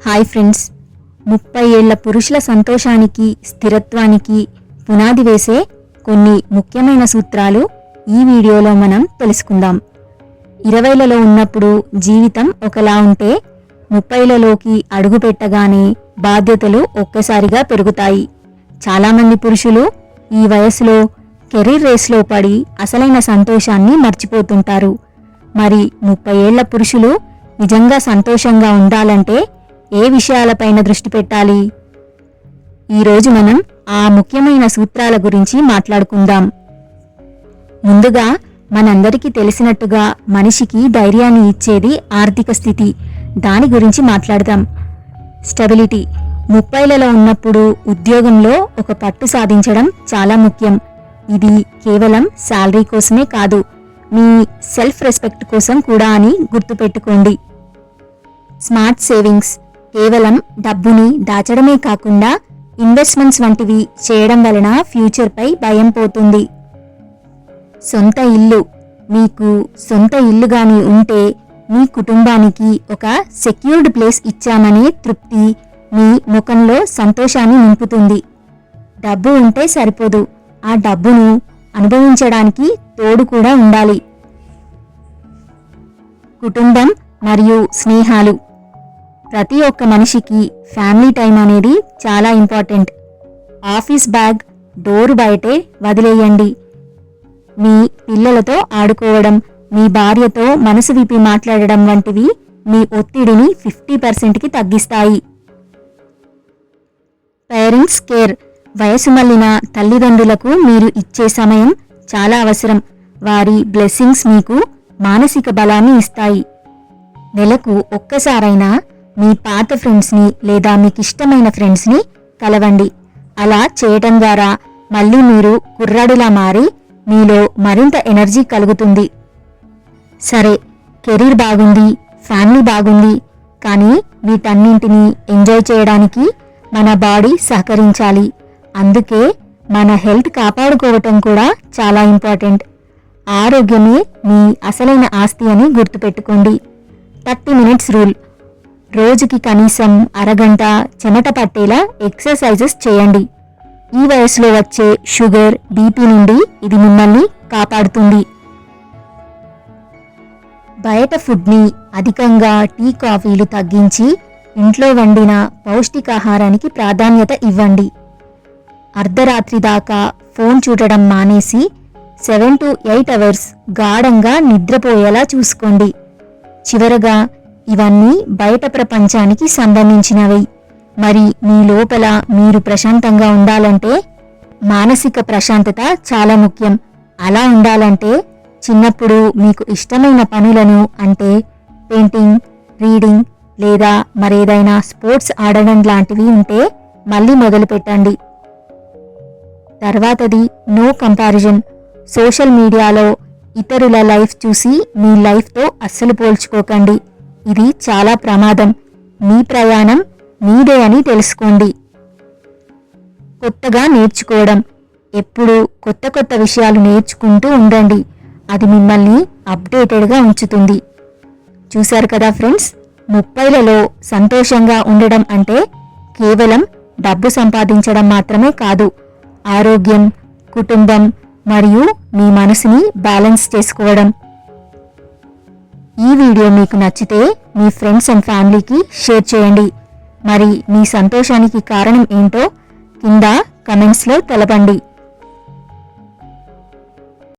Hi friends, 30 ఏళ్ల పురుషుల సంతోషానికి స్థిరత్వానికి పునాది వేసే కొన్ని ముఖ్యమైన సూత్రాలు ఈ వీడియోలో మనం తెలుసుకుందాం. 20లలో ఉన్నప్పుడు జీవితం ఒకలా ఉంటే 30లలోకి అడుగు పెట్టగానే బాధ్యతలు ఒక్కసారిగా పెరుగుతాయి. చాలామంది పురుషులు ఈ వయసులో కెరీర్ రేస్లో పడి అసలైన సంతోషాన్ని మర్చిపోతుంటారు. మరి 30 ఏళ్ల పురుషులు నిజంగా సంతోషంగా ఉండాలంటే ఏ విషయాలపైన దృష్టి పెట్టాలి? ఈరోజు మనం ఆ ముఖ్యమైన సూత్రాల గురించి మాట్లాడుకుందాం. ముందుగా మనందరికీ తెలిసినట్టుగా మనిషికి ధైర్యాన్ని ఇచ్చేది ఆర్థిక స్థితి. దాని గురించి మాట్లాడదాం. స్టెబిలిటీ. 30లలో ఉన్నప్పుడు ఉద్యోగంలో ఒక పట్టు సాధించడం చాలా ముఖ్యం. ఇది కేవలం శాలరీ కోసమే కాదు, మీ సెల్ఫ్ రెస్పెక్ట్ కోసం కూడా అని గుర్తుపెట్టుకోండి. Smart savings. కేవలం డబ్బుని దాచడమే కాకుండా ఇన్వెస్ట్మెంట్స్ వంటివి చేయడం వలన ఫ్యూచర్పై భయం పోతుంది. సొంత ఇల్లు. మీకు సొంత ఇల్లు గాని ఉంటే మీ కుటుంబానికి ఒక సెక్యూర్డ్ ప్లేస్ ఇచ్చామనే తృప్తి మీ ముఖంలో సంతోషాన్ని నింపుతుంది. డబ్బు ఉంటే సరిపోదు, ఆ డబ్బును అనుభవించడానికి తోడు కూడా ఉండాలి. కుటుంబం మరియు స్నేహాలు. ప్రతి ఒక్క మనిషికి ఫ్యామిలీ టైం అనేది చాలా ఇంపార్టెంట్. ఆఫీస్ బ్యాగ్ డోరు బయటే వదిలేయండి. మీ పిల్లలతో ఆడుకోవడం, మీ భార్యతో మనసు విప్పి మాట్లాడడం వంటివి మీ ఒత్తిడిని 50%కి తగ్గిస్తాయి. Parents care. వయసు మళ్ళిన తల్లిదండ్రులకు మీరు ఇచ్చే సమయం చాలా అవసరం. వారి బ్లెస్సింగ్స్ మీకు మానసిక బలాన్ని ఇస్తాయి. నెలకు ఒక్కసారైనా మీ పాత ఫ్రెండ్స్ని లేదా మీకు ఇష్టమైన ఫ్రెండ్స్ని కలవండి. అలా చేయటం ద్వారా మళ్ళీ మీరు కుర్రాడిలా మారి మీలో మరింత ఎనర్జీ కలుగుతుంది. సరే, కెరీర్ బాగుంది, ఫ్యామిలీ బాగుంది, కానీ వీటన్నింటినీ ఎంజాయ్ చేయడానికి మన బాడీ సహకరించాలి. అందుకే మన హెల్త్ కాపాడుకోవటం కూడా చాలా ఇంపార్టెంట్. ఆరోగ్యమే మీ అసలైన ఆస్తి అని గుర్తుపెట్టుకోండి. 30 మినిట్స్ రూల్. రోజుకి కనీసం అరగంట చెమట పట్టేలా ఎక్సర్సైజెస్ చేయండి. ఈ వయసులో వచ్చే షుగర్, బీపీ నుండి ఇది మిమ్మల్ని కాపాడుతుంది. బయట ఫుడ్ని అధికంగా టీ, కాఫీలు తగ్గించి ఇంట్లో వండిన పౌష్టికాహారానికి ప్రాధాన్యత ఇవ్వండి. అర్ధరాత్రి దాకా ఫోన్ చూడడం మానేసి 7 to 8 అవర్స్ గాఢంగా నిద్రపోయేలా చూసుకోండి. చివరగా ఇవన్నీ బయట ప్రపంచానికి సంబంధించినవి. మరి మీ లోపల మీరు ప్రశాంతంగా ఉండాలంటే మానసిక ప్రశాంతత చాలా ముఖ్యం. అలా ఉండాలంటే చిన్నప్పుడు మీకు ఇష్టమైన పనులను, అంటే పెయింటింగ్, రీడింగ్ లేదా మరేదైనా స్పోర్ట్స్ ఆడడం లాంటివి ఉంటే మళ్ళీ మొదలు పెట్టండి. తర్వాతది నో కంపారిజన్. సోషల్ మీడియాలో ఇతరుల లైఫ్ చూసి మీ లైఫ్తో అస్సలు పోల్చుకోకండి. ఇది చాలా ప్రమాదం. మీ ప్రయాణం మీదే అని తెలుసుకోండి. కొత్తగా నేర్చుకోవడం. ఎప్పుడూ కొత్త కొత్త విషయాలు నేర్చుకుంటూ ఉండండి. అది మిమ్మల్ని అప్డేటెడ్గా ఉంచుతుంది. చూశారు కదా ఫ్రెండ్స్, 30లలో సంతోషంగా ఉండడం అంటే కేవలం డబ్బు సంపాదించడం మాత్రమే కాదు, ఆరోగ్యం, కుటుంబం మరియు మీ మనసుని బ్యాలెన్స్ చేసుకోవడం. ఈ వీడియో మీకు నచ్చితే మీ ఫ్రెండ్స్ అండ్ ఫ్యామిలీకి షేర్ చేయండి. మరి మీ సంతోషానికి కారణం ఏంటో కింద కమెంట్స్లో తెలపండి.